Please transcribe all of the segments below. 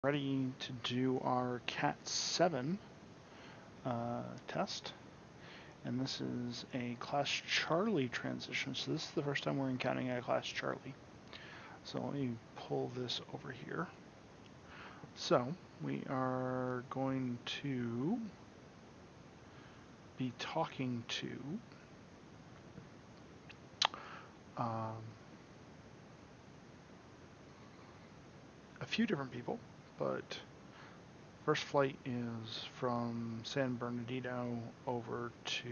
Ready to do our Cat 7 test. And this is a Class Charlie transition. So this is the first time we're encountering a Class Charlie. So let me pull this over here. So we are going to be talking to a few different people, but first flight is from San Bernardino over to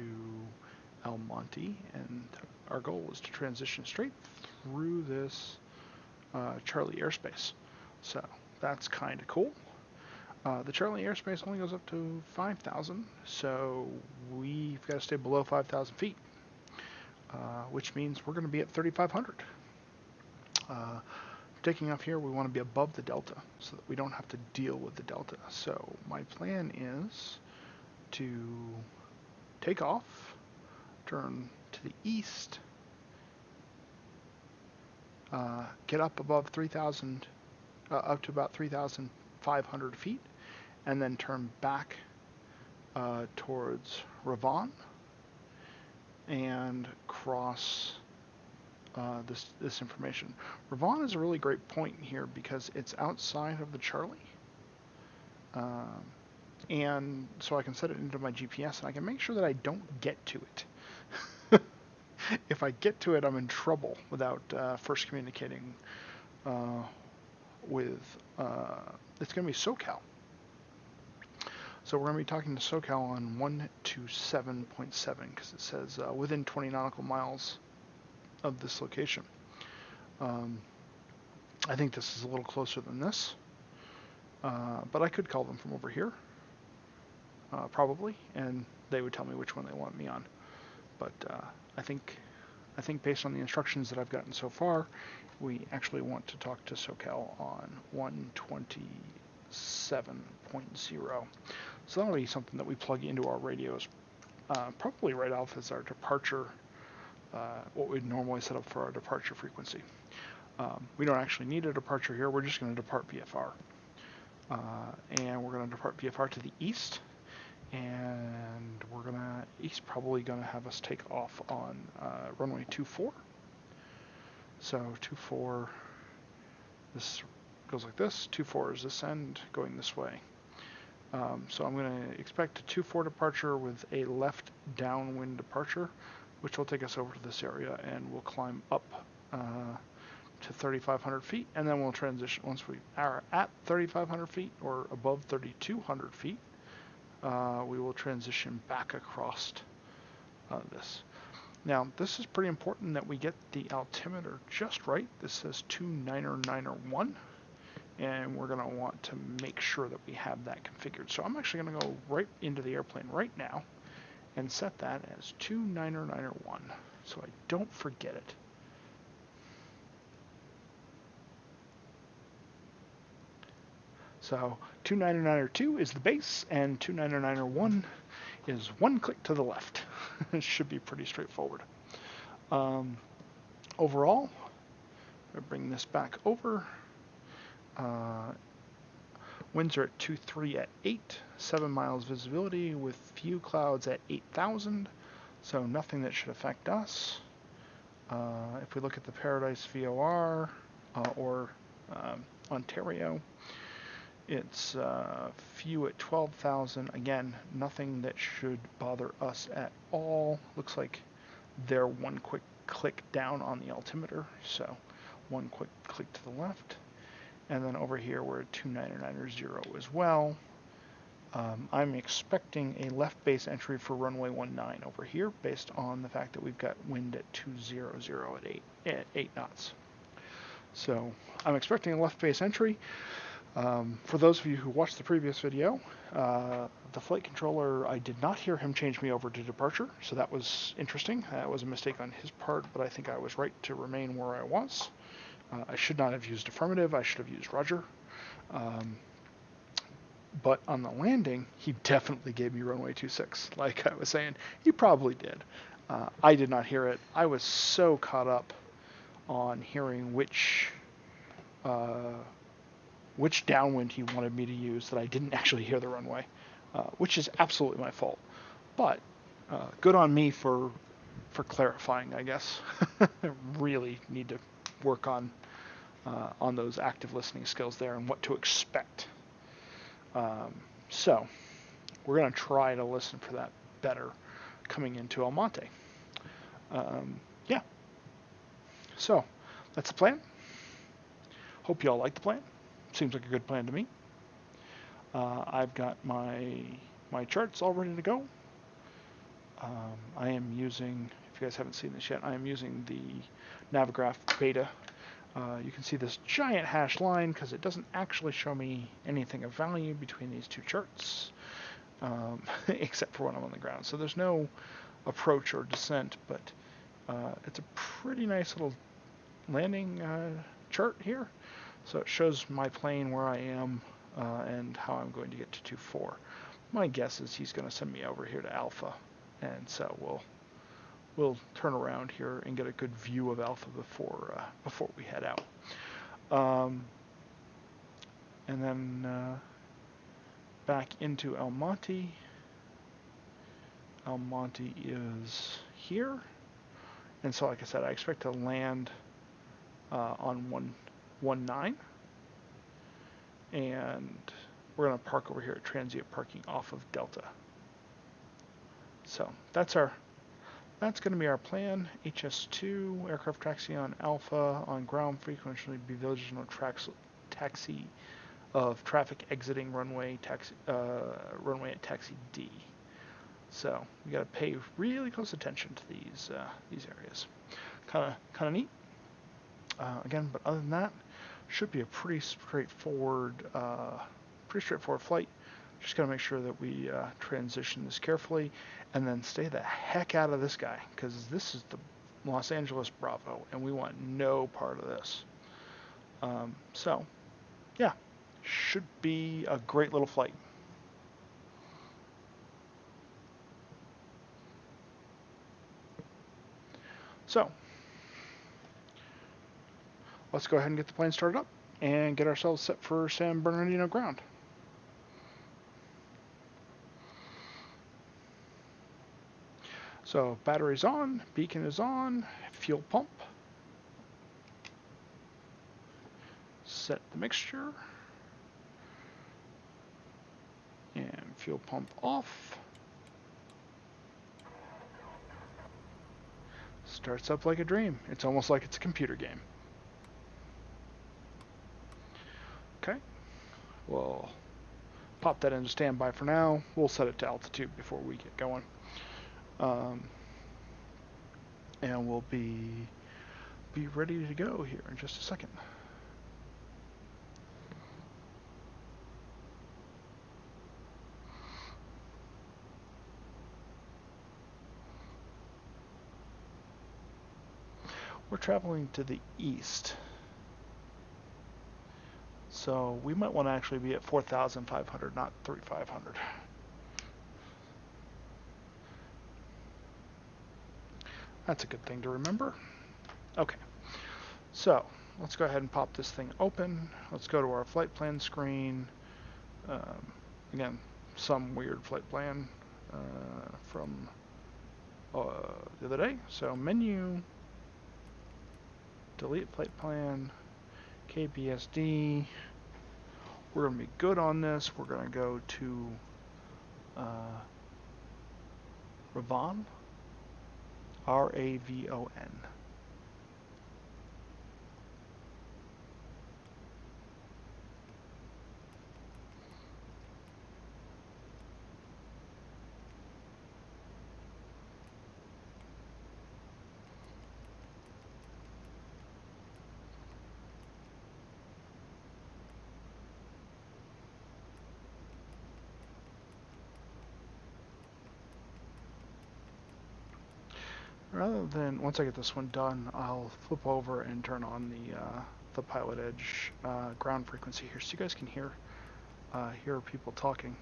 El Monte, and our goal is to transition straight through this Charlie airspace. So that's kind of cool. The Charlie airspace only goes up to 5,000, so we've got to stay below 5,000 feet, which means we're going to be at 3,500. Taking off here, we want to be above the delta so that we don't have to deal with the delta. So my plan is to take off, turn to the east, get up above 3,000, up to about 3,500 feet, and then turn back towards Ravon and cross this information. Ravon is a really great point here because it's outside of the Charlie, and so I can set it into my GPS and I can make sure that I don't get to it. If I get to it, I'm in trouble without first communicating with, it's going to be SoCal. So we're going to be talking to SoCal on 127.7 because it says within 20 nautical miles of this location. I think this is a little closer than this, but I could call them from over here, probably, and they would tell me which one they want me on. But I think based on the instructions that I've gotten so far, we actually want to talk to SoCal on 127.0. So that'll be something that we plug into our radios, probably right off as our departure, what we'd normally set up for our departure frequency. We don't actually need a departure here, we're just going to depart VFR. And we're going to depart VFR to the east, and he's probably going to have us take off on runway 24. So 24, this goes like this, 24 is this end, going this way. So I'm going to expect a 24 departure with a left downwind departure, which will take us over to this area, and we'll climb up to 3,500 feet, and then we'll transition. Once we are at 3,500 feet or above 3,200 feet, we will transition back across this. Now, this is pretty important that we get the altimeter just right. This says 29901, and we're going to want to make sure that we have that configured. So I'm actually going to go right into the airplane right now and set that as 29901 so I don't forget it. So 29902 is the base, and 29901 is one click to the left. It should be pretty straightforward. Overall, I bring this back over. Winds are at 2.3 at 8, 7 miles visibility with few clouds at 8,000, so nothing that should affect us. If we look at the Paradise VOR or Ontario, it's few at 12,000. Again, nothing that should bother us at all. Looks like they're one quick click down on the altimeter, so one quick click to the left. And then over here we're at 299.0 as well. I'm expecting a left base entry for runway 19 over here based on the fact that we've got wind at 200 at 8 knots. So I'm expecting a left base entry. For those of you who watched the previous video, the flight controller, I did not hear him change me over to departure, so that was interesting. That was a mistake on his part, but I think I was right to remain where I was. I should not have used affirmative, I should have used Roger. But on the landing, he definitely gave me runway 26. Like I was saying, he probably did. I did not hear it. I was so caught up on hearing which which downwind he wanted me to use that I didn't actually hear the runway, which is absolutely my fault. But good on me for clarifying, I guess. I really need to work on those active listening skills there and what to expect. So we're going to try to listen for that better coming into El Monte. Yeah. So that's the plan. Hope you all like the plan. Seems like a good plan to me. I've got my charts all ready to go. I am using, if you guys haven't seen this yet, I am using the Navigraph beta. You can see this giant hash line because it doesn't actually show me anything of value between these two charts, except for when I'm on the ground. So there's no approach or descent, but it's a pretty nice little landing chart here. So it shows my plane, where I am, and how I'm going to get to 2-4. My guess is he's going to send me over here to Alpha, and so we'll turn around here and get a good view of Alpha before we head out. And then back into El Monte. El Monte is here, and so like I said, I expect to land on 119, and we're going to park over here at transient parking off of Delta. So that's going to be our plan. HS2 aircraft taxi on Alpha on ground frequency be visual taxi of traffic exiting runway at taxi D. So we got to pay really close attention to these areas. Kind of neat. Again, but other than that, should be a pretty straightforward flight. Just got to make sure that we transition this carefully, and then stay the heck out of this guy, because this is the Los Angeles Bravo, and we want no part of this. So, yeah, should be a great little flight. So, let's go ahead and get the plane started up and get ourselves set for San Bernardino ground. So battery's on, beacon is on, fuel pump. Set the mixture. And fuel pump off. Starts up like a dream. It's almost like it's a computer game. Okay. We'll pop that into standby for now. We'll set it to altitude before we get going. And we'll be ready to go here in just a second. We're traveling to the east, so we might want to actually be at 4,500, not 3,500. That's a good thing to remember. Okay, so let's go ahead and pop this thing open. Let's go to our flight plan screen. Again, some weird flight plan from the other day. So menu, delete flight plan, KBSD. We're going to be good on this. We're going to go to Ravon. RAVON. Rather than, once I get this one done, I'll flip over and turn on the Pilot Edge ground frequency here, so you guys can hear people talking,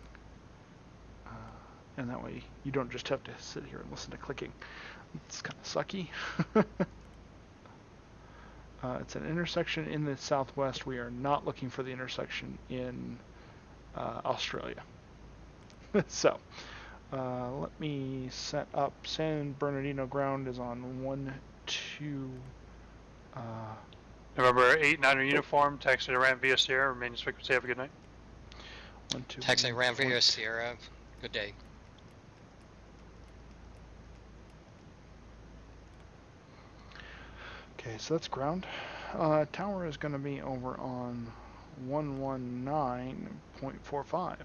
and that way you don't just have to sit here and listen to clicking. It's kind of sucky. It's an intersection in the southwest. We are not looking for the intersection in Australia. So, let me set up. San Bernardino ground is on 1, 2. November 8-9 uniform, taxi to Ram via Sierra, maintenance frequency, have a good night. 1, 2. Taxi Ram via Sierra, good day. Okay, so that's ground. Tower is going to be over on 119.45.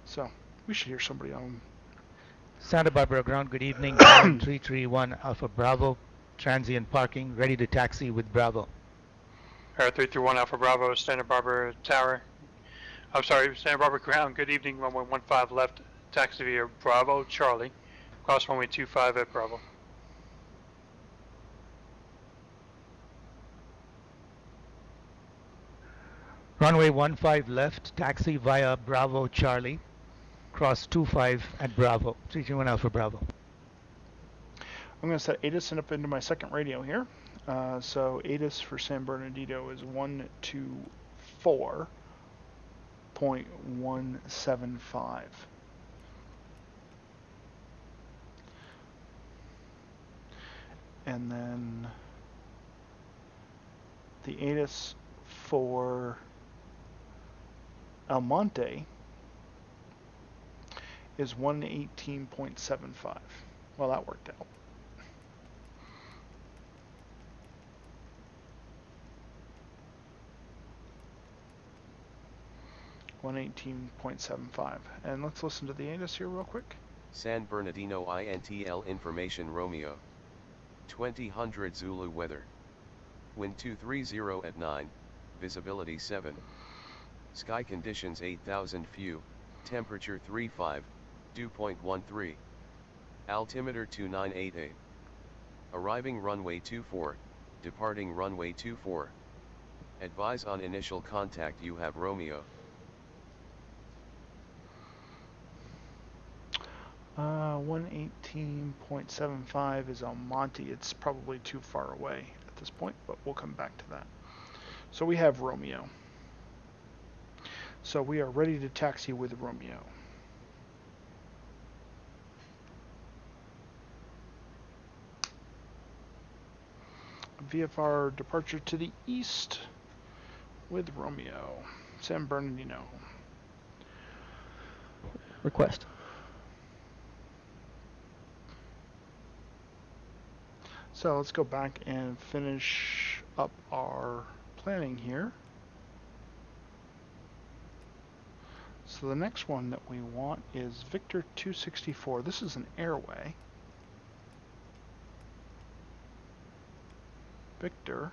So, we should hear somebody on Santa Barbara ground, good evening. 331 Alpha Bravo, transient parking, ready to taxi with Bravo. 331 Alpha Bravo, Santa Barbara Tower. I'm sorry, Santa Barbara ground, good evening, runway 15 left, taxi via Bravo, Charlie. Cross runway 25 at Bravo. Runway 15 left, taxi via Bravo, Charlie. Cross 25 at Bravo, 331 Alpha Bravo. I'm going to set ATIS up into my second radio here. So ATIS for San Bernardino is 124.175. And then the ATIS for El Monte is 118.75. Well, that worked out. $118.75. And let's listen to the ATIS here real quick. San Bernardino INTL information Romeo. 2000 Zulu weather. Wind 230 at 9, visibility 7. Sky conditions 8000 few, temperature 35, dew point 13. Altimeter 2988. Arriving runway 24, departing runway 24. Advise on initial contact you have Romeo. 118.75 is El Monte. It's probably too far away at this point, but we'll come back to that. So we have Romeo. So we are ready to taxi with Romeo. VFR departure to the east with Romeo. San Bernardino. Request. So let's go back and finish up our planning here. So the next one that we want is Victor 264. This is an airway. Victor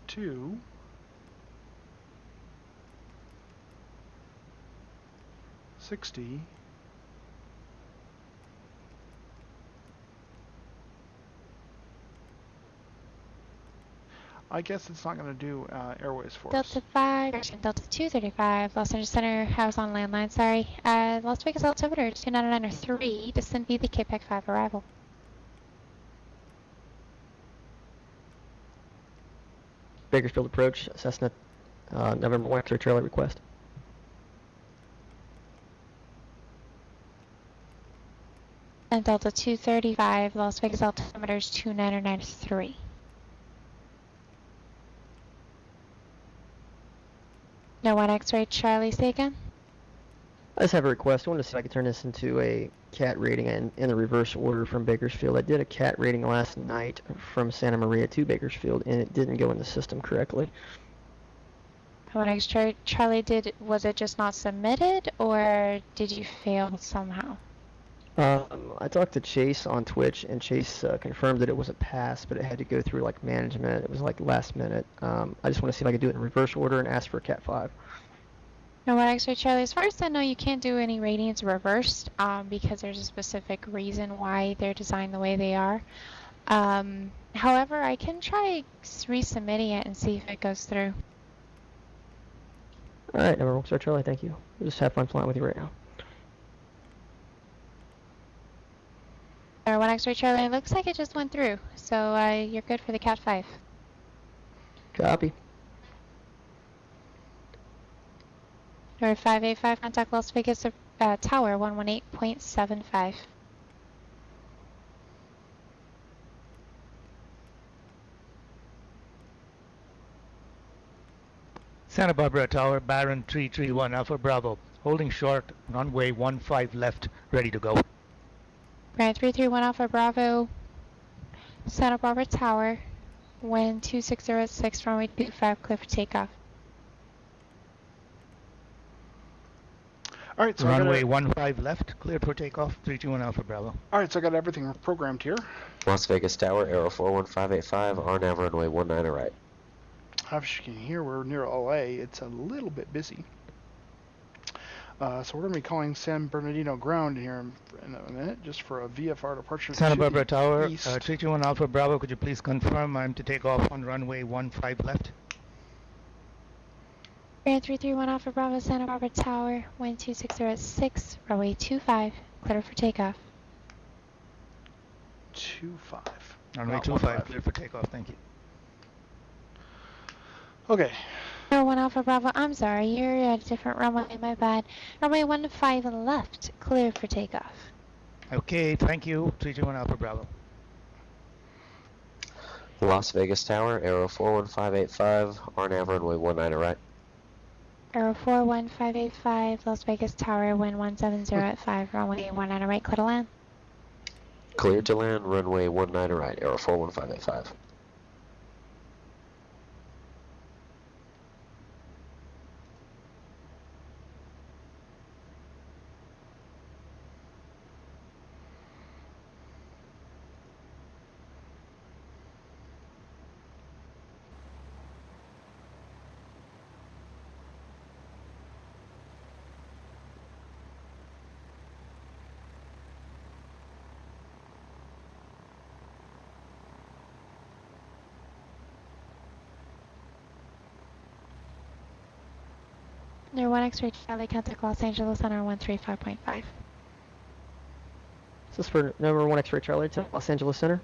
260. I guess it's not going to do airways for us. Delta 5, Delta 235, Los Angeles Center, house on landline, sorry. Las Vegas altimeter 299 descend via the KPEC 5 arrival. Bakersfield approach, Cessna, November 1 Charlie request. And Delta 235, Las Vegas altimeter is 2993. No 1 X-ray, Charlie, say again? I just have a request. I wanted to see if I could turn this into a CAT rating in the reverse order from Bakersfield. I did a CAT rating last night from Santa Maria to Bakersfield, and it didn't go in the system correctly. No 1 X-ray, Charlie, was it just not submitted, or did you fail somehow? I talked to Chase on Twitch, and Chase confirmed that it was a pass, but it had to go through like management. It was like last minute. I just want to see if I could do it in reverse order and ask for a Cat 5. No 1 X-ray, Charlie. As far as I know, you can't do any ratings reversed because there's a specific reason why they're designed the way they are. However, I can try resubmitting it and see if it goes through. All right, November 1 Charlie, thank you. We'll just have fun flying with you right now. Clear 1 X-ray Charlie, it looks like it just went through, so you're good for the Cat 5. Copy. Or 585, contact Las Vegas Tower 118.75. Santa Barbara Tower, Baron 331 Alpha Bravo, holding short, runway 15 left, ready to go. Baron 331 Alpha Bravo, Santa Barbara Tower, wind 260 runway 25, clear for takeoff. All right, so Runway 15 left, cleared for takeoff, 321 Alpha Bravo. All right, so I got everything programmed here. Las Vegas Tower, Aero 41585, RNAV runway 19 right. As you can hear, we're near LA. It's a little bit busy. So we're going to be calling San Bernardino ground here in a minute, just for a VFR departure. Santa Barbara Tower, east. 321 Alpha Bravo, could you please confirm I'm to take off on runway 15 left? Baron 331 Alpha Bravo, Santa Barbara Tower, wind 260 runway 25, clear for takeoff. 25. Runway Not 25, 15. clear for takeoff, thank you. Okay. 1 Alpha Bravo, I'm sorry, you're at a different runway, my bad. Runway 15 left, clear for takeoff. Okay, thank you, 321 Alpha Bravo. Las Vegas Tower, Aero 41585, RNAV runway 19 right. Aero 41585, Las Vegas Tower, wind 170 at 5, runway 19 right, clear to land. Cleared to land, runway 19 right, Aero 41585. Near 1 X-ray Charlie, contact Los Angeles Center 135.5. Is this for number 1 X-ray Charlie to Los Angeles Center?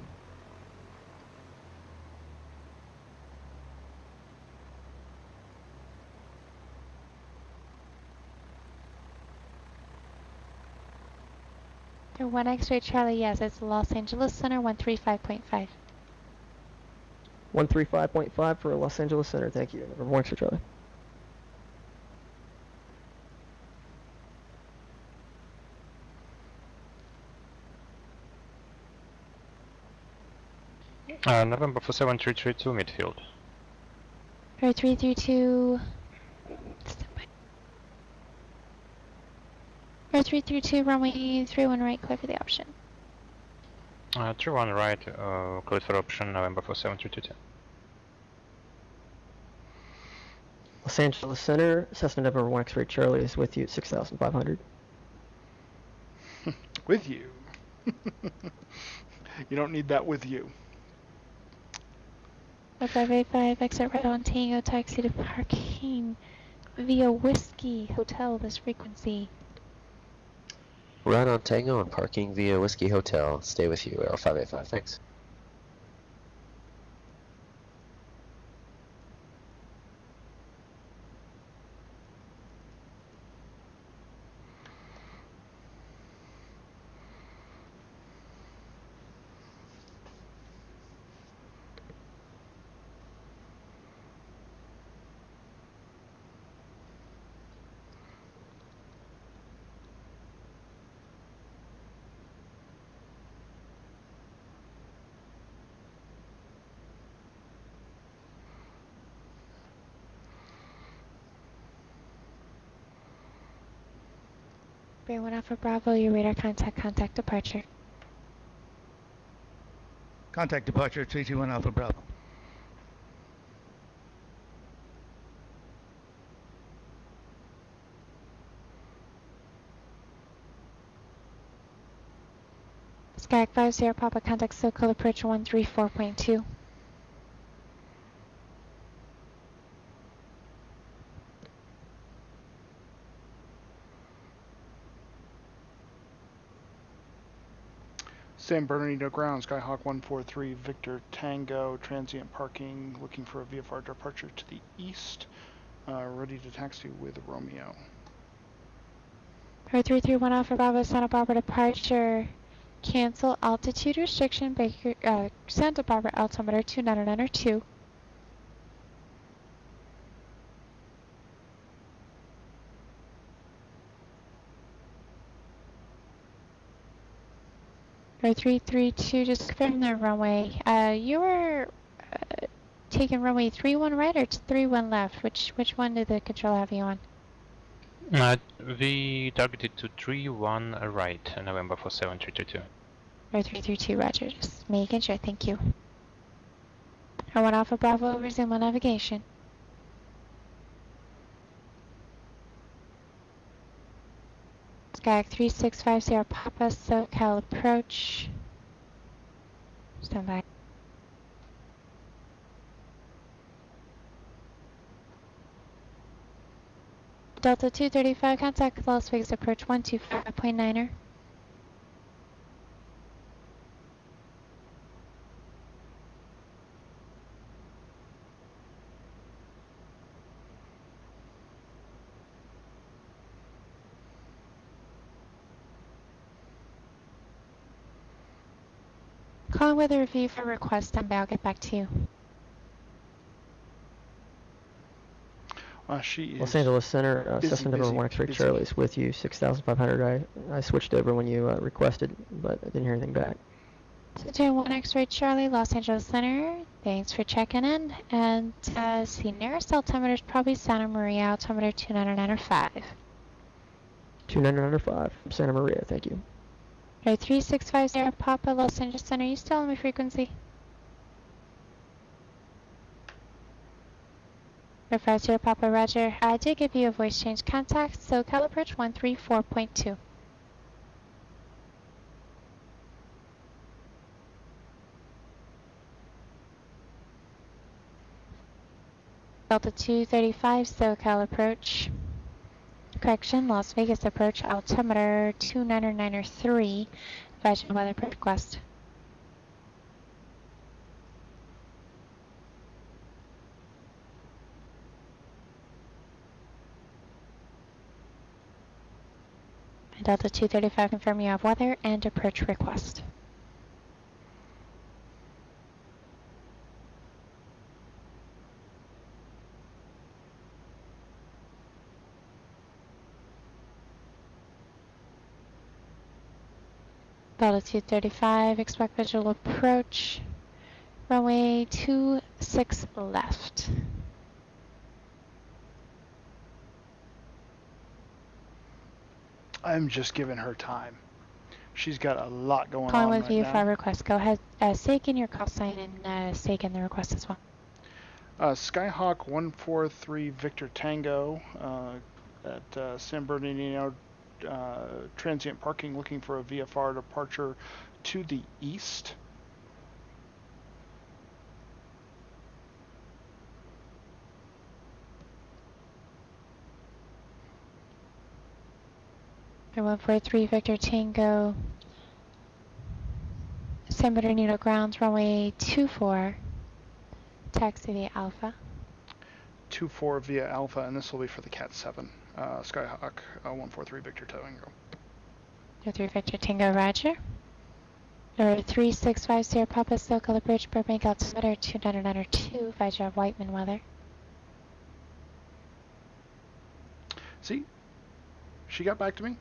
Near 1 X-ray Charlie, yes, it's Los Angeles Center 135.5. 135.5 for Los Angeles Center, thank you. Number 1 X-ray Charlie. November for 7332 midfield. Or 332. Or 332, runway 31 right, clear for the option. 31 right, cleared for option, November for 7322. Los Angeles Center, Cessna number 1 X-ray Charlie is with you at 6,500. With you. You don't need that with you. 585, exit right on Tango, taxi to parking via Whiskey Hotel, this frequency. Right on Tango and parking via Whiskey Hotel. Stay with you, Aero 585, thanks. Bear 1 Alpha Bravo, your radar contact departure. Contact departure, 321 Alpha Bravo. Skyhawk 50 Papa, contact SoCal approach 134.2. San Bernardino ground, Skyhawk 143, Victor Tango, transient parking, looking for a VFR departure to the east, ready to taxi with Romeo. 331 Alpha Bravo, Santa Barbara departure. Cancel altitude restriction, Santa Barbara altimeter 2992. Or 332, just confirm the runway. You were taking runway 31 right or 31 left? Which one did the control have you on? We targeted to 3-1 right, November for 7322. Or 332, roger. Just making sure, thank you. 1 Alpha Bravo, resume on navigation. Skyhawk 3650 Papa, SoCal approach. Stand by. Delta 235, contact Las Vegas approach 125.9er. Call weather review for request, and I'll get back to you. She is Los Angeles Center, busy, Cessna number busy, 1 X-ray busy. Charlie is with you, 6,500. I switched over when you requested, but I didn't hear anything back. So 1 X-ray Charlie, Los Angeles Center. Thanks for checking in. And see, nearest altimeter is probably Santa Maria, altimeter 2995. 2995 from Santa Maria, thank you. Right, 3650 Papa, Los Angeles Center. Are you still on my frequency? 50 Papa, roger. I did give you a voice change contact, so SoCal approach 134.2. Delta 235, SoCal approach. Correction, Las Vegas approach, altimeter 2993. Advise weather request. Delta 235, confirm you have weather and approach request. Delta 235, expect visual approach. Runway 26 left. I'm just giving her time. She's got a lot going Calling on with right you now. for request. Go ahead, stake in your call sign and stake in the request as well. Skyhawk 143 Victor Tango at San Bernardino transient parking, looking for a VFR departure to the east. I 143 Victor Tango, San Bernardino grounds, runway 24, taxi via Alpha. 24 via Alpha, and this will be for the Cat 7. Skyhawk 143 Victor Tango. 3 Victor Tango, roger. Or 3650 Papa, SoCal approach, Burbank altimeter 2992, Vajra Whiteman weather. See, she got back to me.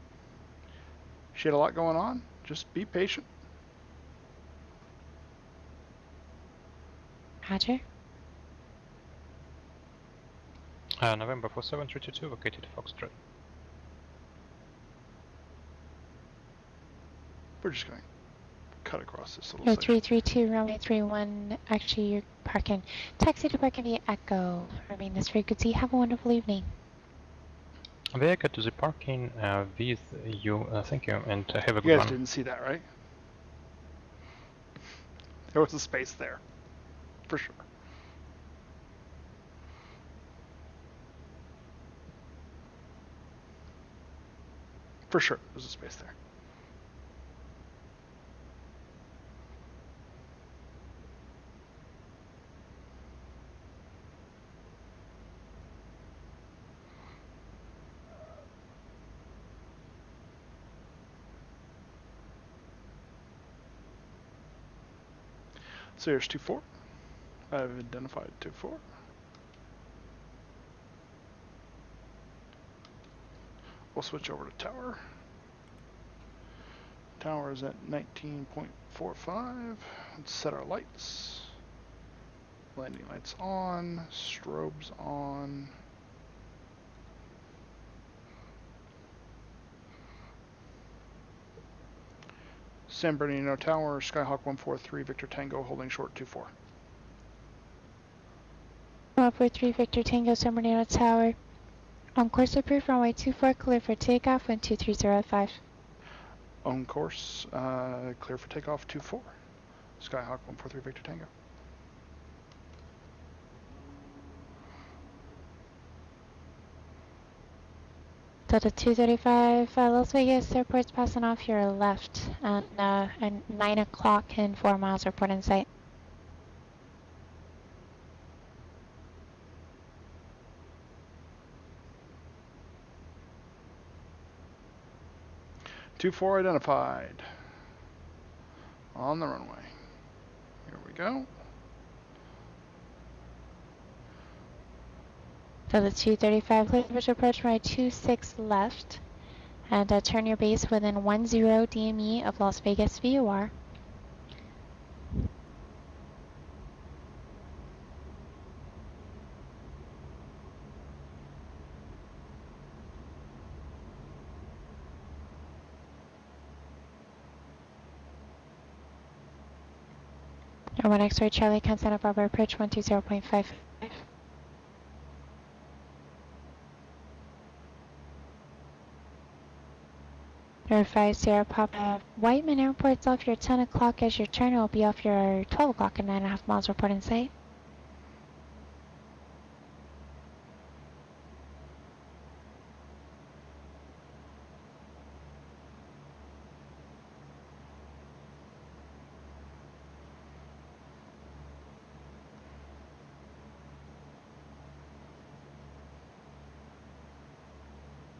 She had a lot going on. Just be patient. Roger. November for 7322, located Foxtrot. We're just going to cut across this little Or section. 332, runway 31. Actually, you're parking. Taxi to parking via Echo. Remain this frequency. Have a wonderful evening. Vehicle to the parking with you, thank you, and have a You good guys one. didn't see that, right? There was a space there. For sure. For sure, there's a space there. So here's 2-4. I've identified 2-4. We'll switch over to tower. Tower is at 19.45. Let's set our lights. Landing lights on, strobes on. San Bernardino Tower, Skyhawk 143, Victor Tango, holding short 2-4. 143 Victor Tango, San Bernardino Tower. On course approved, runway 24, clear for takeoff, wind 2305. On course, clear for takeoff 2-4. Skyhawk 143, Victor Tango. Delta 235, Las Vegas Airport's passing off your left, and 9 o'clock and 4 miles, report in sight. Two 4 identified. On the runway. Here we go. Delta 235, clear for approach runway 26 left, and turn your base within 10 DME of Las Vegas VOR. Air 1 X-ray Charlie, Santa Barbara approach 120.55. Air 5 Sierra Papa, Whiteman Airport's off your 10 o'clock as your turn will be off your 12 o'clock and 9.5 miles, report in sight.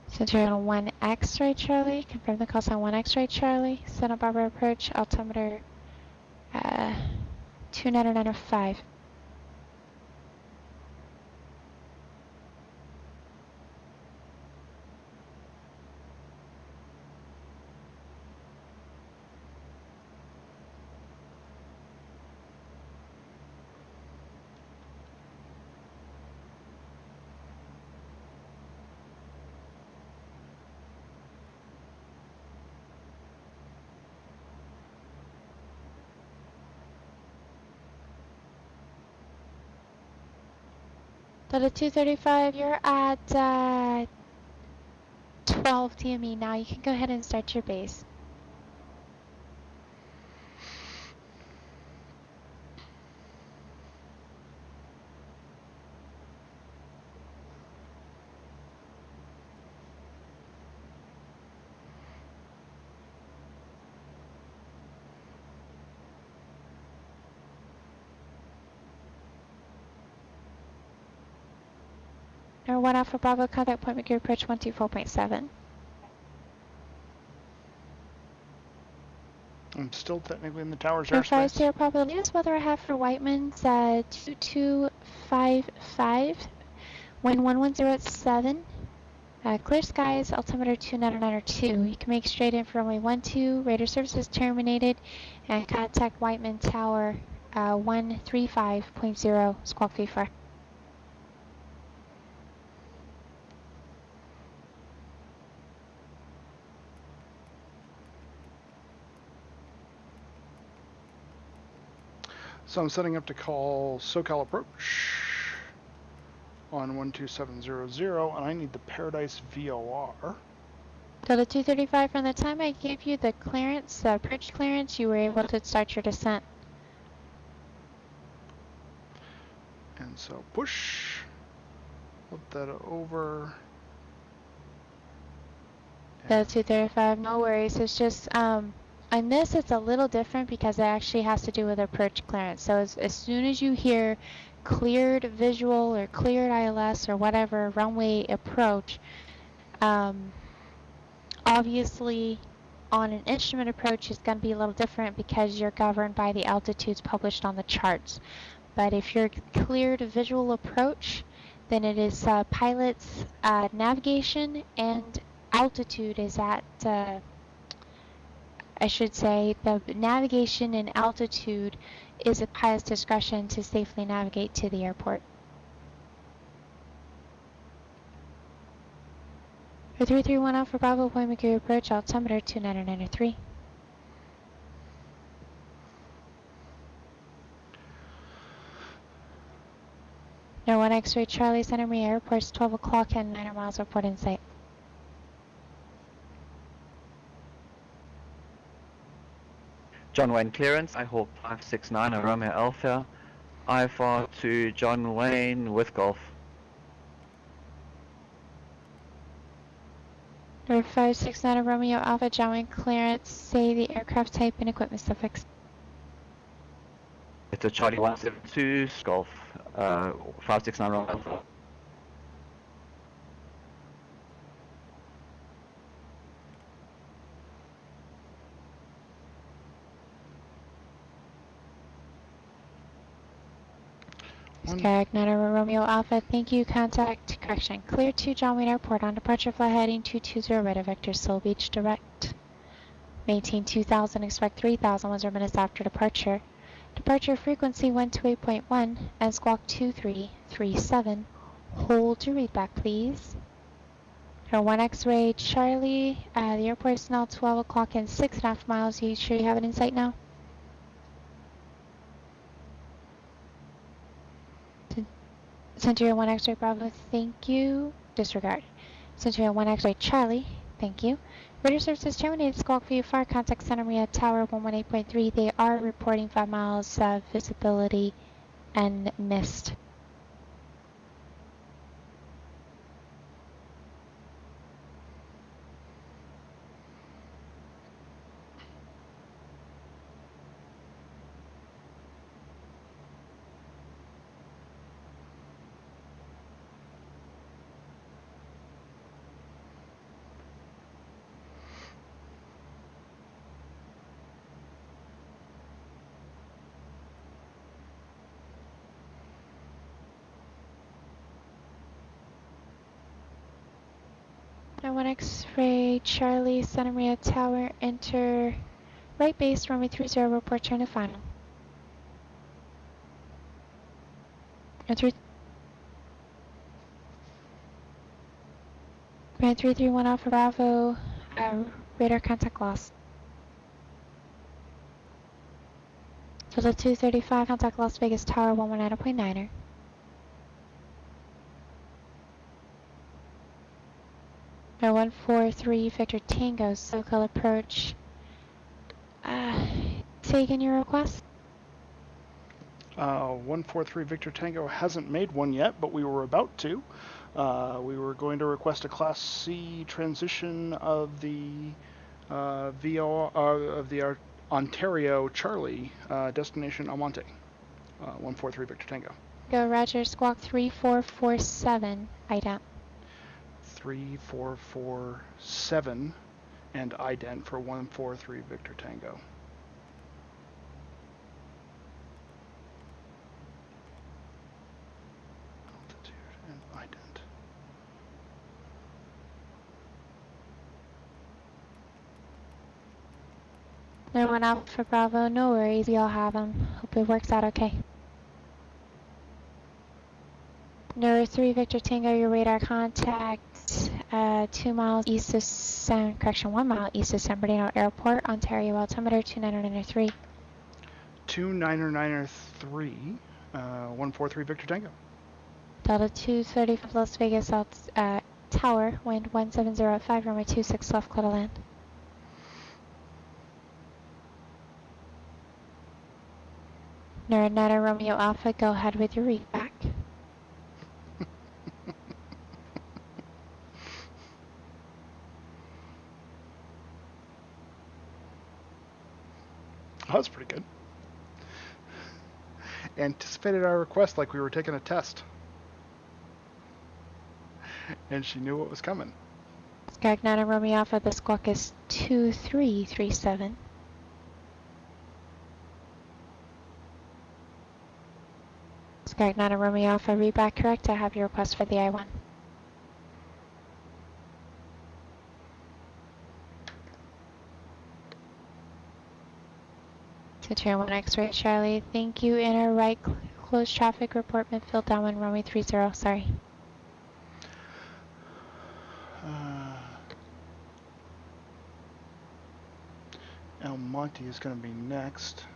Center on 1 X-ray Charlie, confirm the call sign 1 X-ray Charlie, Santa Barbara approach, altimeter 2995. Delta 235, you're at 12 DME now. You can go ahead and start your base. Air 1 Alpha Bravo, contact point McGee approach 124.7. I'm still technically in the tower's Air 5 airspace. Sierra Papa, the latest weather I have for Whiteman's 2255, wind 110 at 7. Clear skies, altimeter 2992. You can make straight in for runway 12, radar services terminated, and contact Whiteman Tower 135.0, squawk V4. So I'm setting up to call SoCal approach on 12700, and I need the Paradise VOR. Delta 235, from the time I gave you the clearance, the approach clearance, you were able to start your descent. And so push, flip that over. Delta 235, no worries. It's just, on this, it's a little different because it actually has to do with approach clearance. So as soon as you hear cleared visual or cleared ILS or whatever runway approach, obviously on an instrument approach is going to be a little different because you're governed by the altitudes published on the charts. But if you're cleared a visual approach, then it is pilot's navigation and altitude is at, I should say, the navigation and altitude is at pilot's discretion to safely navigate to the airport. For 331 Alpha Bravo, Point Mercury approach, altimeter 2993. No 1 X-ray Charlie, Santa Maria Airport's 12 o'clock and 9 miles report in sight. John Wayne clearance, I hold 569 Romeo Alpha, IFR to John Wayne with Golf. Number 569 Romeo Alpha, John Wayne clearance, say the aircraft type and equipment suffix. It's a Charlie 172 Golf, 569 Romeo Alpha. Skyhawk 9 Romeo Alpha, thank you, contact, correction, clear to John Wayne Airport on departure flight heading 220 radar vector Soul Beach direct. Maintain 2000, expect 3000 1 minutes after departure. Departure frequency 128.1 and squawk 2337. Hold to read back, please. 1 X-ray Charlie, the airport is now 12 o'clock and 6.5 miles. Are you sure you have it in sight now? Centurion 1 X-ray Bravo, thank you. Disregard. Centurion 1 X-ray Charlie, thank you. Radar services terminated. Squawk VFR, contact Santa Maria Tower 118.3. They are reporting 5 miles visibility and mist. Now 1 X-ray Charlie, Santa Maria Tower, enter right base, runway 30, report turn to final. Enter 331 Alpha Bravo, radar contact lost. Delta 235, contact Las Vegas Tower 119.9er. No 143 Victor Tango, SoCal approach. Say again your request? 143 Victor Tango hasn't made one yet, but we were about to. We were going to request a Class C transition of the Ontario Charlie destination Almonte. 143 Victor Tango. Go Roger, squawk 3447, ident. 3447 and ident for 143 Victor Tango. Altitude and ident. No one out for Bravo, no worries, we all have them. Hope it works out okay. Number 3 Victor Tango, your radar contact 2 miles east of San Bernardino Airport, Ontario, altimeter 2993. 2993, 143 Victor Tango. Delta 235 Las Vegas Tower, wind 170 runway 26 left, clear to land. Nara Romeo Alpha, go ahead with your read back. Oh, that's pretty good. Anticipated our request like we were taking a test. And she knew what was coming. Skyhawk Romeo Alpha, the squawk is 2337. Skyhawk Romeo Alpha, read back correct. I have your request for the I-1. Centurion 1 X-ray Charlie, thank you. Inner right closed traffic report midfield downwind runway 30, sorry. El Monte is going to be next.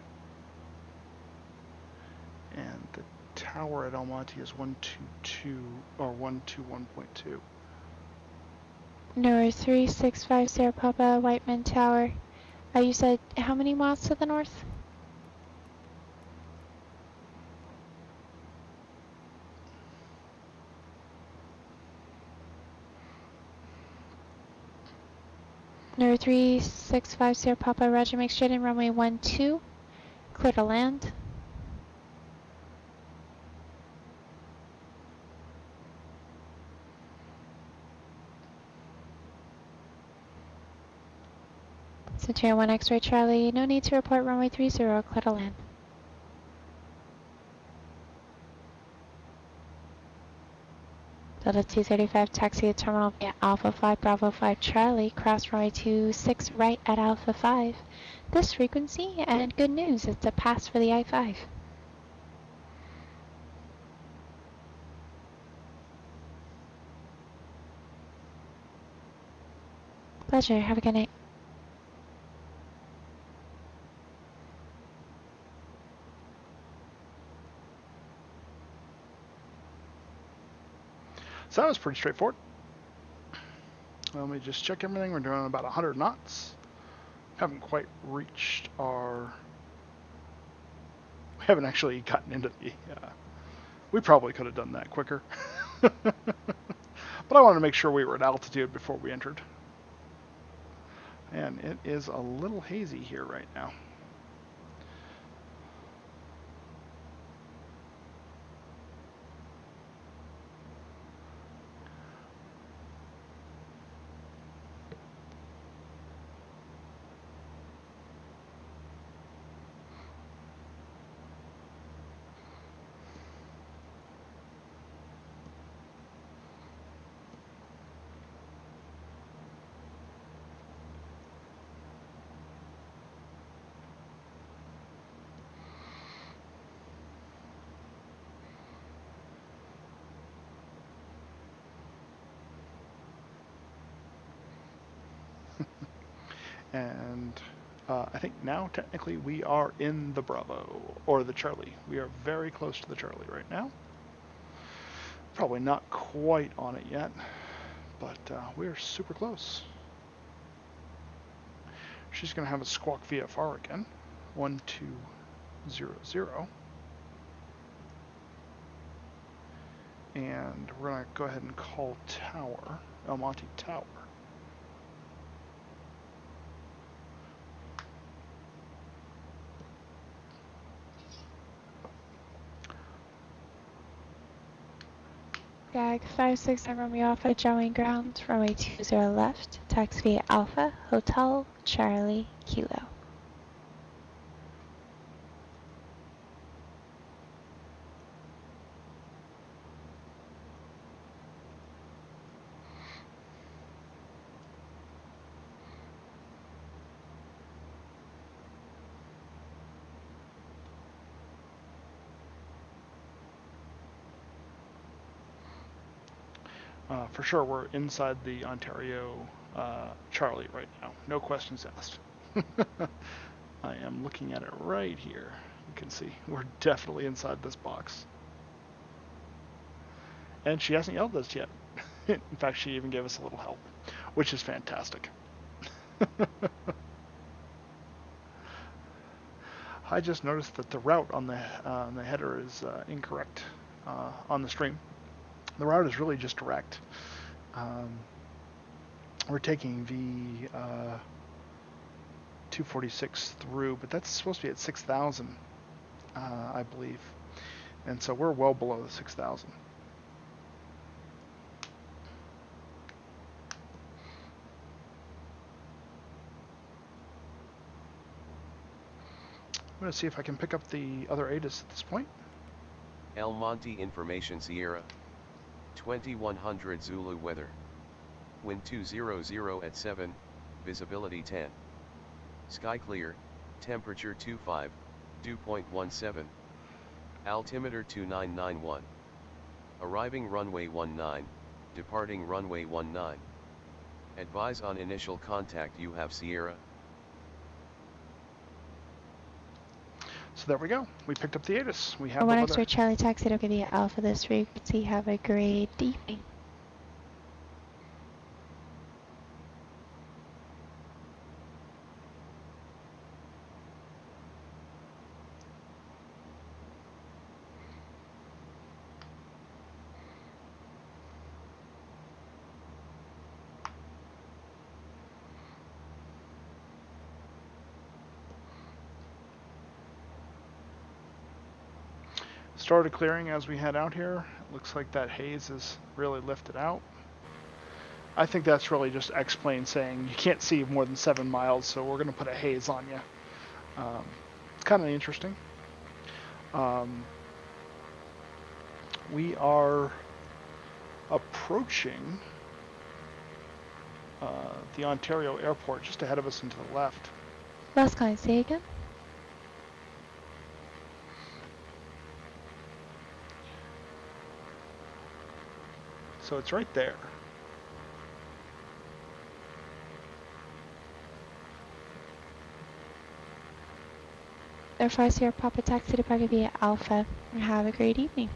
And the tower at El Monte is 122 or 121.2. Number 3650 Papa Whiteman Tower. You said how many miles to the north? Number 3650 Papa Roger, make straight in runway 12, clear to land. Centurion 1 X-ray Charlie, no need to report runway 30, clear to land. Delta 235, taxi at terminal via Alpha 5 Bravo 5 Charlie, cross runway 26 right at Alpha 5. This frequency, and good news, it's a pass for the I-5. Pleasure, have a good night. So that was pretty straightforward. Let me just check everything. We're doing about 100 knots. Haven't quite reached our... We haven't actually gotten into the... we probably could have done that quicker. But I wanted to make sure we were at altitude before we entered. And it is a little hazy here right now. And I think now technically we are in the Bravo, or the Charlie. We are very close to the Charlie right now. Probably not quite on it yet, but we're super close. She's going to have a squawk VFR again, 1200. And we're going to go ahead and call Tower, El Monte Tower. Gag 56 on Romeo Alpha, Jowing ground, runway 20 left, taxi via Alpha, Hotel, Charlie, Kilo. For sure, we're inside the Ontario Charlie right now. No questions asked. I am looking at it right here. You can see we're definitely inside this box. And she hasn't yelled at us yet. In fact, she even gave us a little help, which is fantastic. I just noticed that the route on the header is incorrect on the stream. The route is really just direct. We're taking the 246 through, but that's supposed to be at 6,000, I believe. And so we're well below the 6,000. I'm going to see if I can pick up the other ATIS at this point. El Monte Information Sierra. 2100 Zulu weather. Wind 200 at 7, visibility 10. Sky clear, temperature 25, dew point 17. Altimeter 2991. Arriving runway 19, departing runway 19. Advise on initial contact. You have Sierra. So there we go. We picked up the ATIS. We have the One weather. extra Charlie taxi to give you Alpha this frequency. Have a great evening. Started clearing as we head out here. It looks like that haze is really lifted out. I think that's really just X-Plane saying you can't see more than 7 miles, so we're going to put a haze on you. It's kind of interesting. We are approaching the Ontario airport, just ahead of us and to the left. Last can I say again? So it's right there. Air 5 Sierra Papa taxi to Park via Alpha. Have a great evening.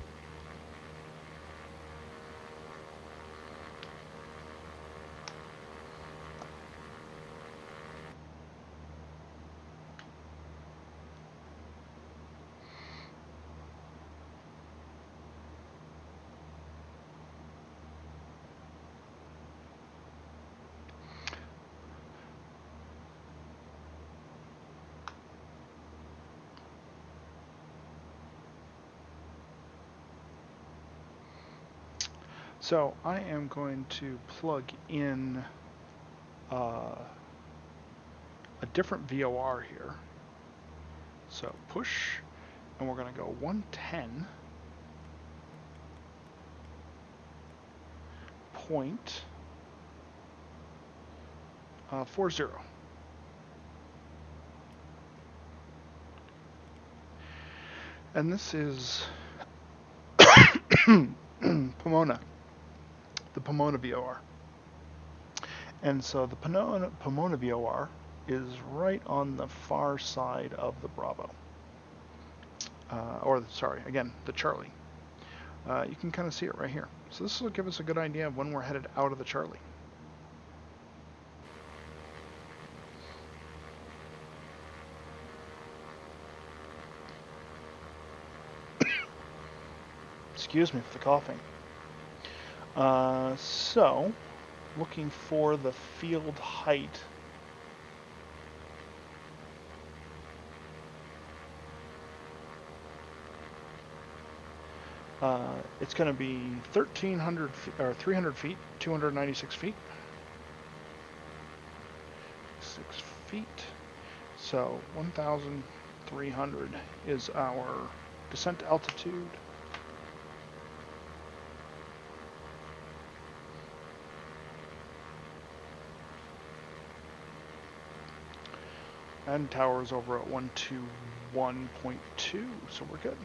So I am going to plug in a different VOR here. So push, and we're going to go 110.40. And this is Pomona. The Pomona VOR. And so the Pomona VOR is right on the far side of the Bravo. The Charlie. You can kind of see it right here. So this will give us a good idea of when we're headed out of the Charlie. Excuse me for the coughing. So, looking for the field height. It's going to be 1,300 or 300 feet, 296 feet. 6 feet. So 1,300 is our descent altitude. And tower's over at 121.2, so we're good.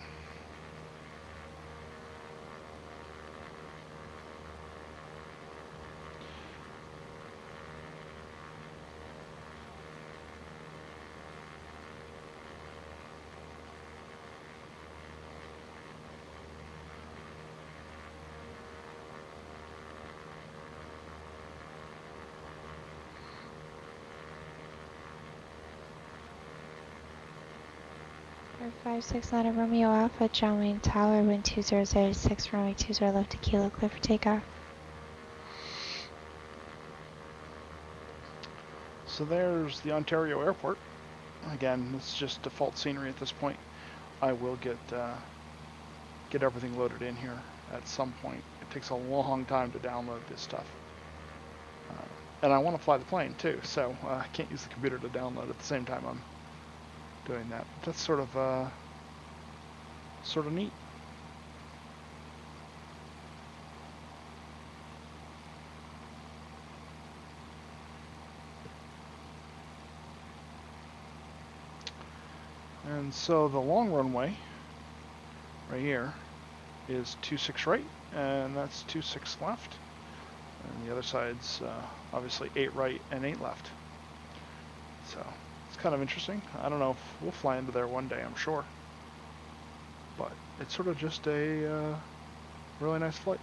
Air 569 Romeo Alpha, John Wayne Tower, wind 2006, runway 20 left to Kilo, clear for takeoff. So there's the Ontario airport. Again, it's just default scenery at this point. I will get everything loaded in here at some point. It takes a long time to download this stuff. And I want to fly the plane too, so I can't use the computer to download at the same time I'm doing that. But that's sort of neat. And so the long runway right here is 26 right, and that's 26 left. And the other side's obviously 8 right and 8 left. So it's kind of interesting. I don't know if we'll fly into there one day, I'm sure. But it's sort of just a really nice flight.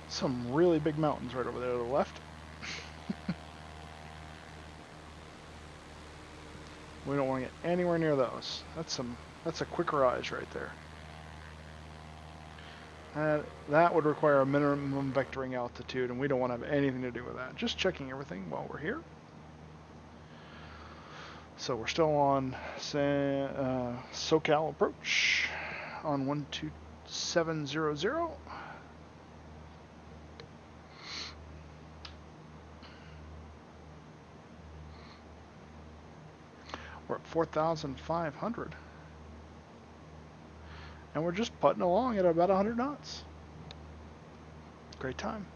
Some really big mountains right over there to the left. We don't want to get anywhere near those. That's a quick rise right there. And that would require a minimum vectoring altitude, and we don't want to have anything to do with that. Just checking everything while we're here. So we're still on SoCal approach on 12700. We're at 4,500. And we're just putting along at about 100 knots. Great time.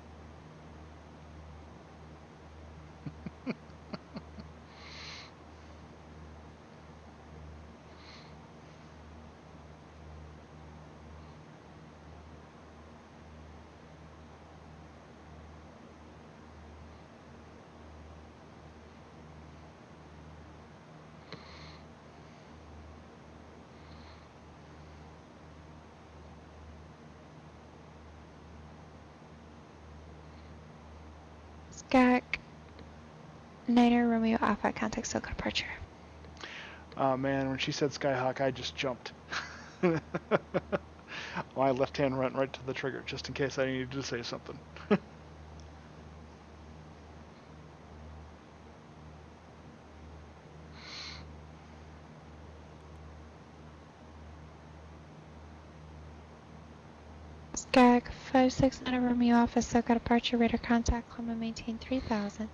Skyhawk, Niner Romeo Alpha, contact SoCal departure. Oh man, when she said Skyhawk, I just jumped. My left hand went right to the trigger, just in case I needed to say something. Skyhawk 569 Romeo Alpha, SoCal departure, radar contact, climb and maintain 3000.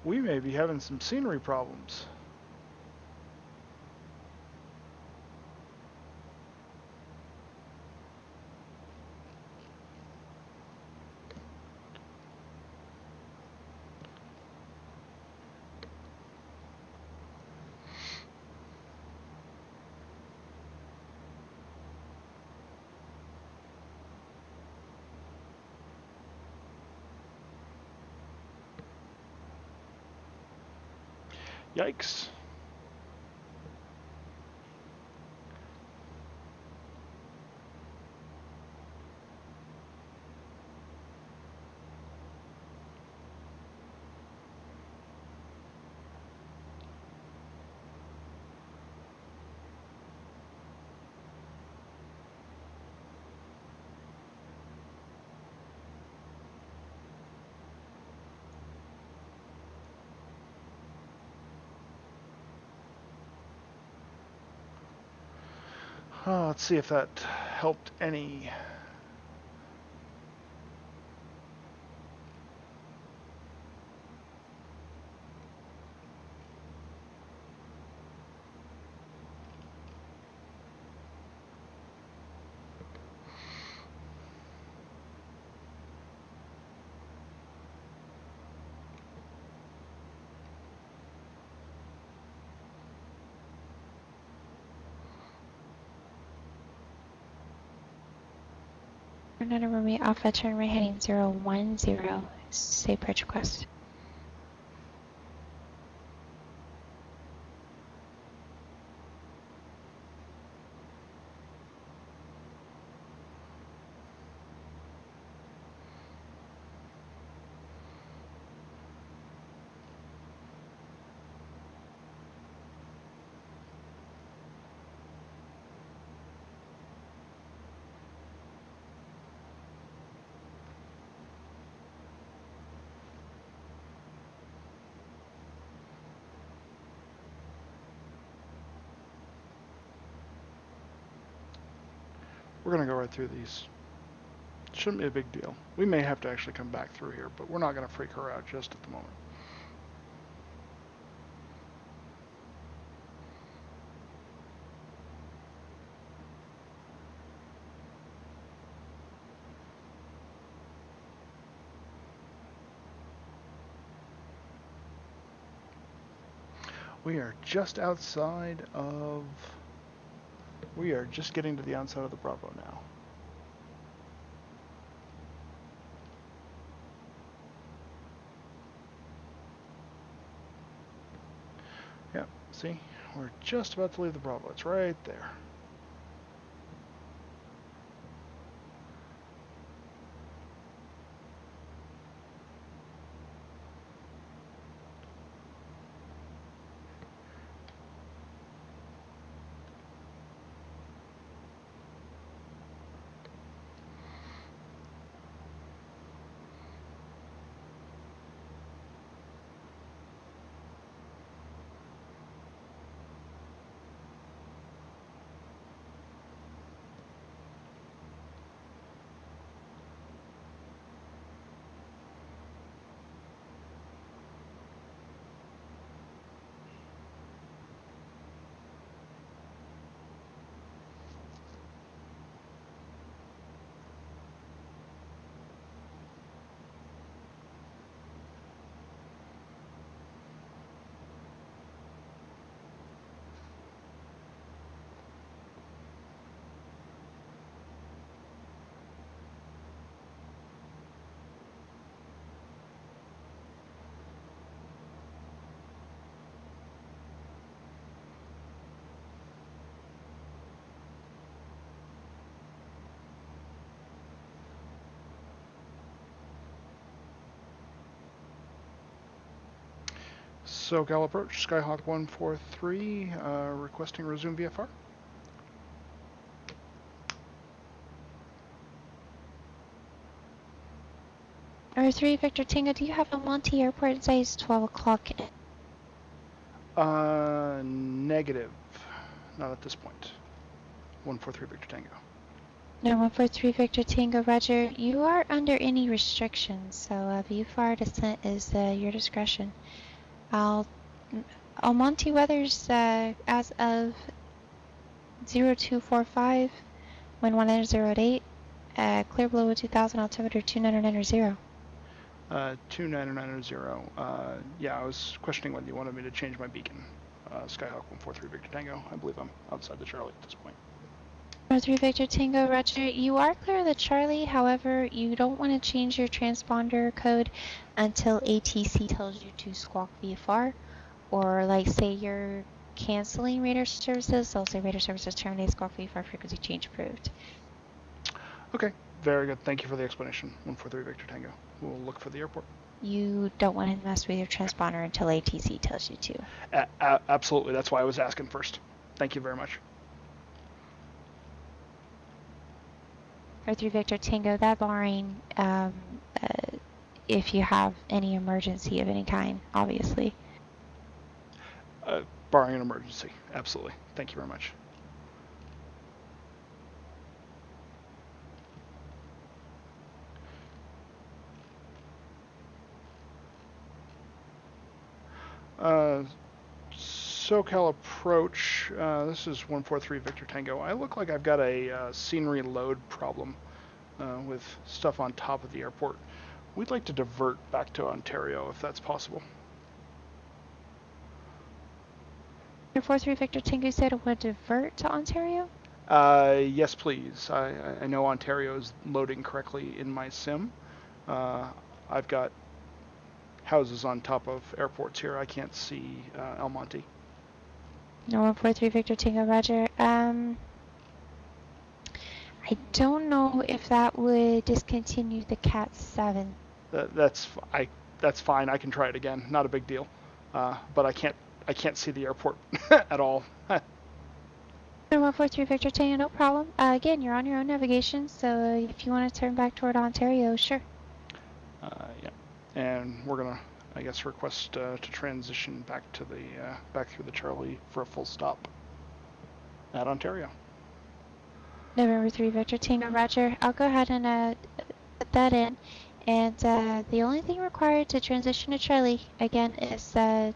We may be having some scenery problems. Yikes. Let's see if that helped any. Another Romeo Alpha, turn right heading 010. Say approach request. We're going to go right through these. Shouldn't be a big deal. We may have to actually come back through here, but we're not going to freak her out just at the moment. We are just outside of... We are just getting to the outside of the Bravo now. Yep, see? We're just about to leave the Bravo. It's right there. SoCal approach, Skyhawk 143, requesting resume VFR. R3 Victor Tango, do you have a Monty Airport size 12 o'clock? Negative. Not at this point. 143 Victor Tango. No, 143 Victor Tango, Roger. You are under any restrictions, so VFR descent is your discretion. Almonte weathers as of 0245, wind 108, clear below 2000, altimeter 2990. 2990. Yeah, I was questioning whether you wanted me to change my beacon. Skyhawk 143 Victor Tango. I believe I'm outside the Charlie at this point. 143 Victor Tango, Roger. You are clear of the Charlie, however, you don't want to change your transponder code until ATC tells you to squawk VFR. Or like say you're canceling radar services, they'll say radar services terminate, squawk VFR frequency change approved. Okay, very good. Thank you for the explanation. 143 Victor Tango. We'll look for the airport. You don't want to mess with your transponder until ATC tells you to. Absolutely. That's why I was asking first. Thank you very much. 43 Victor Tango, that barring if you have any emergency of any kind, obviously. Barring an emergency. Absolutely. Thank you very much. SoCal approach. This is 143 Victor Tango. I look like I've got a scenery load problem with stuff on top of the airport. We'd like to divert back to Ontario if that's possible. 43 Victor Tango said it would divert to Ontario? Yes, please. I know Ontario is loading correctly in my sim. I've got houses on top of airports here. I can't see El Monte. No 143 Victor Tango, Roger. I don't know if that would discontinue the Cat 7. That's fine. I can try it again. Not a big deal. But I can't see the airport at all. 143 Victor Tango, no problem. Again, you're on your own navigation, so if you want to turn back toward Ontario, sure. Yeah, and we're gonna, I guess, request to transition back to the back through the Charlie for a full stop at Ontario. November 3 Victor Tango, Roger. I'll go ahead and put that in. And the only thing required to transition to Charlie, again, is to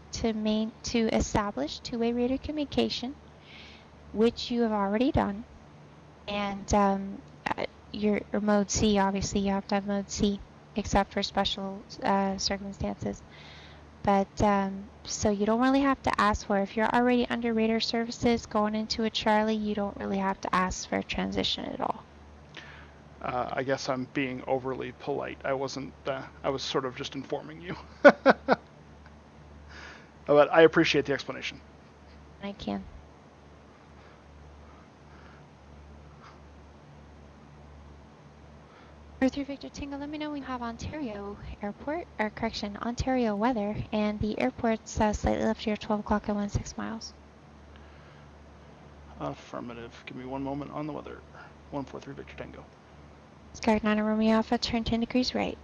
establish two-way radio communication, which you have already done. And your mode C, obviously, you have to have mode C, except for special circumstances. But so you don't really have to ask for it. If you're already under radar services going into a Charlie, you don't really have to ask for a transition at all. I guess I'm being overly polite. I wasn't. I was sort of just informing you. But I appreciate the explanation. I can. 3 Victor Tango, let me know when you have Ontario Airport, or correction, Ontario weather, and the airport's slightly left here, 12 o'clock at 16 miles. Affirmative. Give me one moment on the weather. 143 Victor Tango. Sky 9 Romeo Alpha, turn 10 degrees right.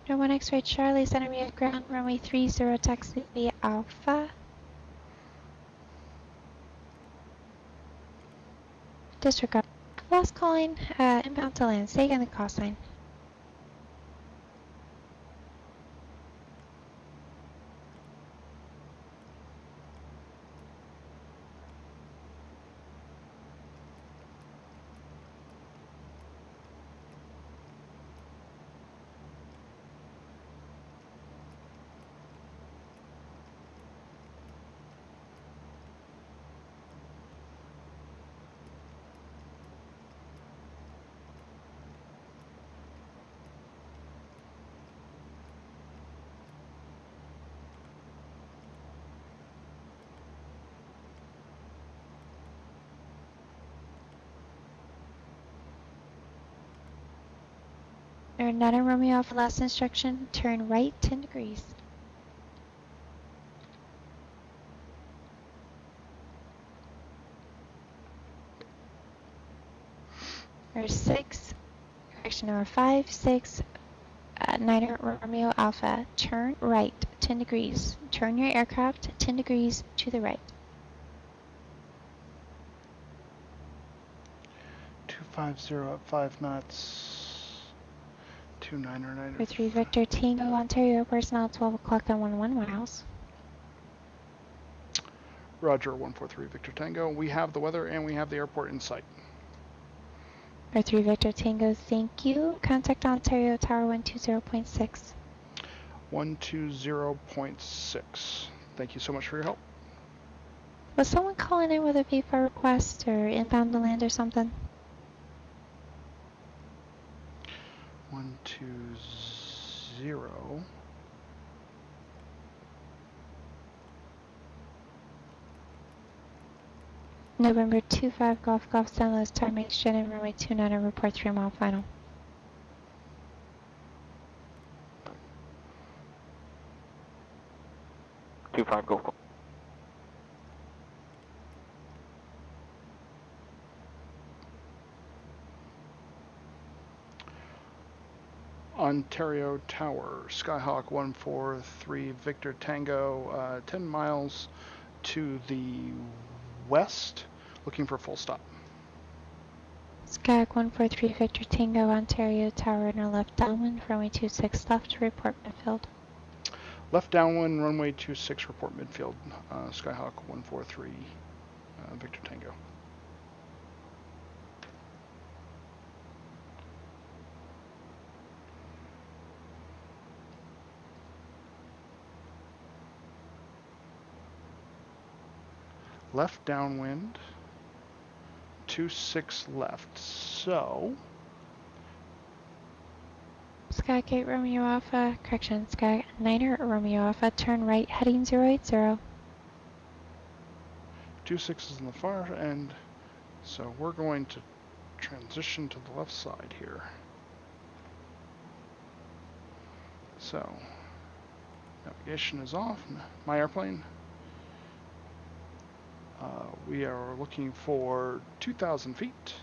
No 1 X-ray Charlie, center me at ground, runway 30, taxi via Alpha. Disregard. Last calling, inbound to land, stay in the call sign. Not in Romeo Alpha, last instruction, turn right 10 degrees. Or 6, correction number 5, 6, 9 Romeo Alpha, turn right 10 degrees. Turn your aircraft 10 degrees to the right. 250 at 5 knots. 29 or 3 Victor Tango, Ontario personnel, 12 o'clock at 11 miles. Roger, 143 Victor Tango. We have the weather and we have the airport in sight. 3 Victor Tango, thank you. Contact Ontario Tower 120.6. 120.6. Thank you so much for your help. Was someone calling in with a VFAR request or inbound to land or something? 120. November 25 Golf San Luis, time exchange and runway 29 and report 3 mile final. Two five Golf. Ontario Tower, Skyhawk 143 Victor Tango, 10 miles to the west, looking for full stop. Skyhawk 143 Victor Tango, Ontario Tower, in a left downwind, runway 26 left, report midfield. Left downwind, runway 26, report midfield, Skyhawk 143 Victor Tango. Left downwind, 26 left, so... Sky 8 Romeo Alpha, correction, Sky 9er Romeo Alpha, turn right heading 080. 26 is in the far end, so we're going to transition to the left side here. So, navigation is off, my airplane. We are looking for 2,000 feet.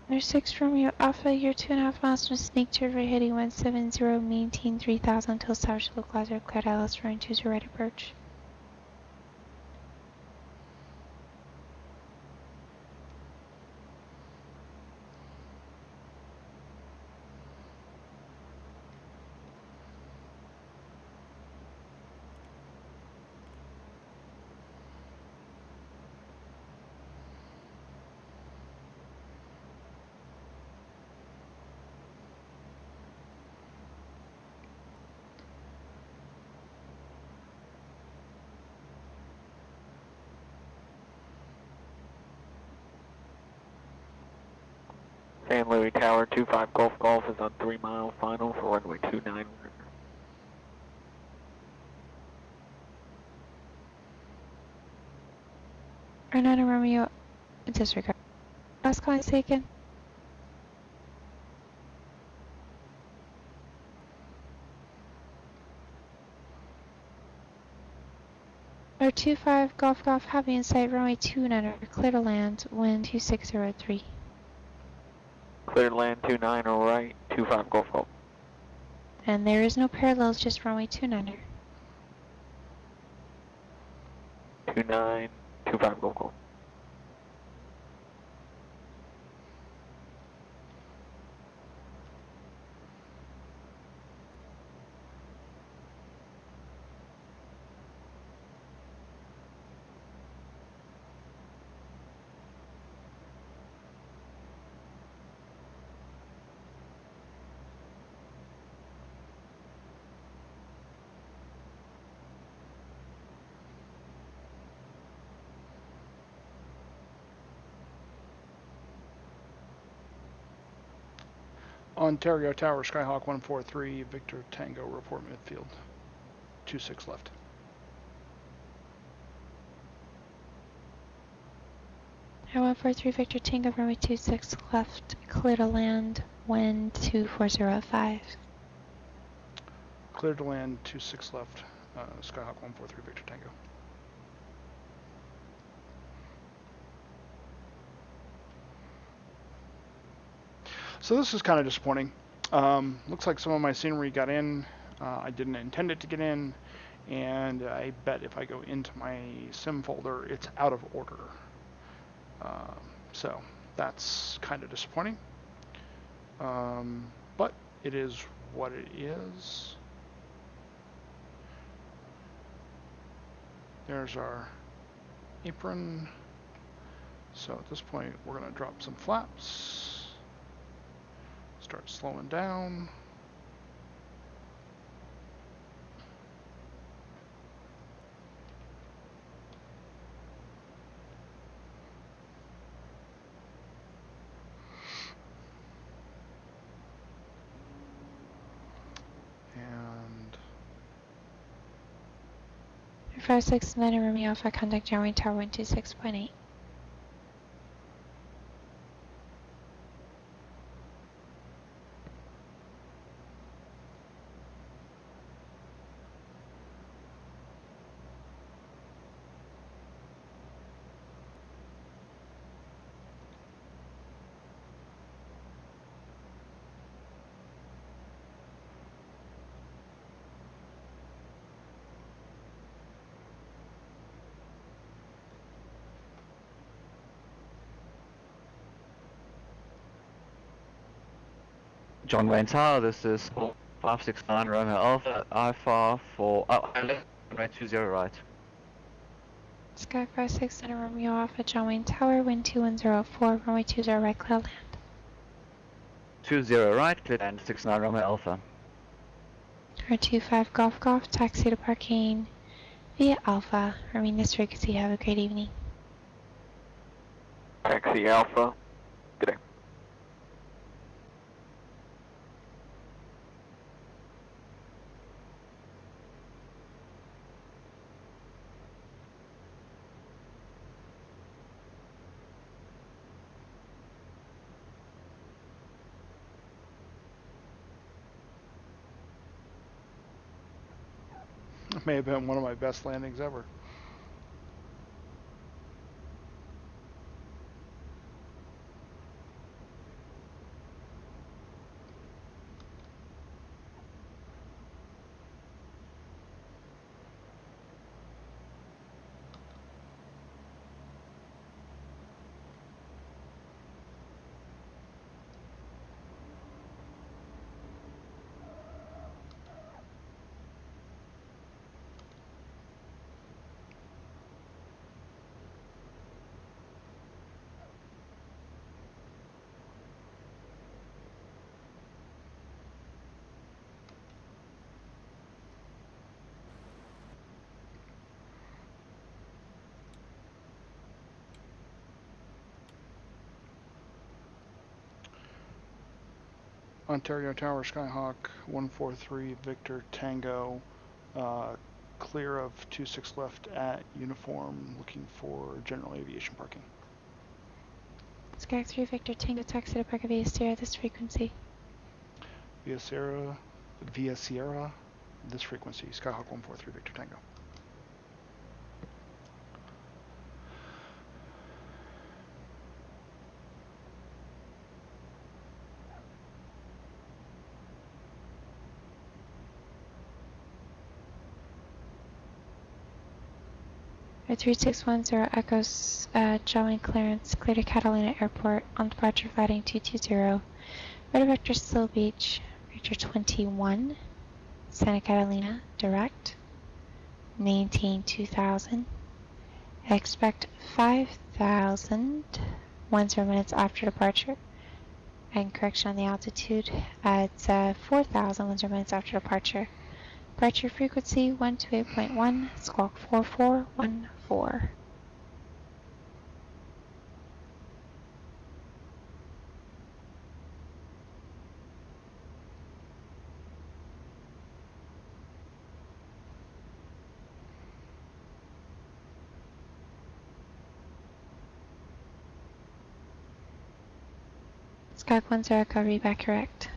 There's 6 Romeo Alpha, you're 2.5 miles from Snake River, heading 170, maintain 3,000 until Towers Localizer, cleared ILS, running 20 right approach. San Louis Tower 25 Golf is on 3 mile final for runway 29. Renata Romeo, disregard. Last call is taken. Or 25 Golf heavy in sight, runway 29, clear to land, wind 2603. Clear to land 29 right, 25 Golf. And there is no parallels, just runway 29er. 29, 25 Golf. Ontario Tower, Skyhawk 143, Victor Tango, report midfield. 26 left. 143 Victor Tango, runway 26 left, clear to land, wind 240.5. Clear to land 26 left, Skyhawk 143 Victor Tango. So this is kind of disappointing. Looks like some of my scenery got in. I didn't intend it to get in, and I bet if I go into my sim folder, it's out of order. So that's kind of disappointing. But it is what it is. There's our apron. So at this point, we're going to drop some flaps. Start slowing down. And 569 Romeo Alpha, contact Jarwin Tower 126.8. John Wayne Tower, this is 569 Romeo Alpha, IFR for, runway 20 right. Sky 569 Romeo Alpha, John Wayne Tower, wind 2104, runway 20 right, clear land. 20 right, clear land 69 Romeo Alpha. R25 Golf Golf, taxi to parking via Alpha. Remain this frequency, have a great evening. Taxi Alpha, good day. it may have been one of my best landings ever. Ontario Tower, Skyhawk 143 Victor Tango, clear of 26 left at uniform, looking for general aviation parking. Sky 3 Victor Tango, taxi to park via Sierra, this frequency. Via Sierra, this frequency, Skyhawk 143 Victor Tango. At 3610 Echoes, Jolene clearance, clear to Catalina Airport, on departure flighting 220. Red Vector Still Beach, Victor 21, Santa Catalina, direct, maintain 2000, expect 5000, 10 minutes after departure, and correction on the altitude, it's 4000, 10 minutes after departure. Departure frequency 128.1, squawk 4414. Skyhawk 10, copy, back correct.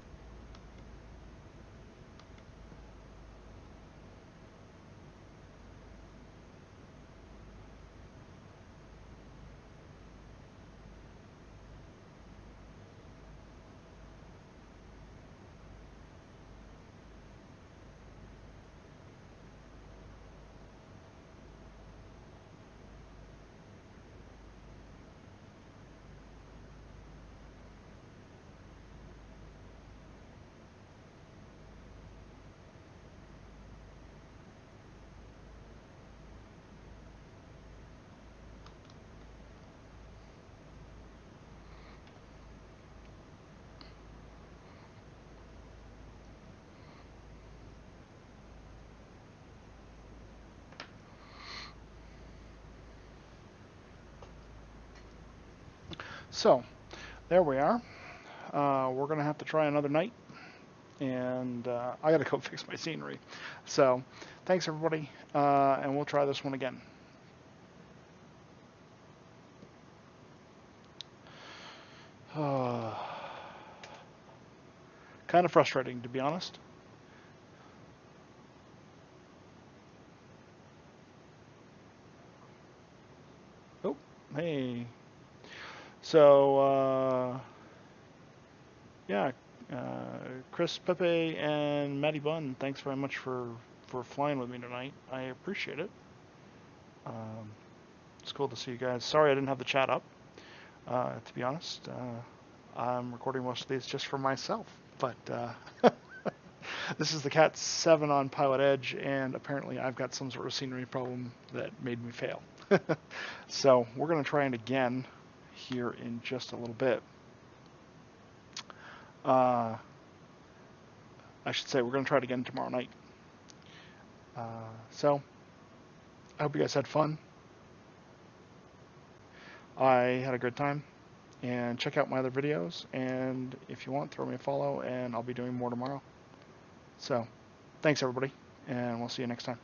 So, there we are. We're going to have to try another night, and I got to go fix my scenery. So, thanks everybody, and we'll try this one again. Kind of frustrating, to be honest. Oh, hey. So, yeah, Chris, Pepe, and Matty Bunn, thanks very much for flying with me tonight. I appreciate it. It's cool to see you guys. Sorry I didn't have the chat up, to be honest. I'm recording most of these just for myself, but this is the Cat 7 on Pilot Edge, and apparently I've got some sort of scenery problem that made me fail. So we're going to try it again here in just a little bit. I should say we're going to try it again tomorrow night. So I hope you guys had fun. I had a good time. And check out my other videos. And if you want, throw me a follow, and I'll be doing more tomorrow. So thanks, everybody. And we'll see you next time.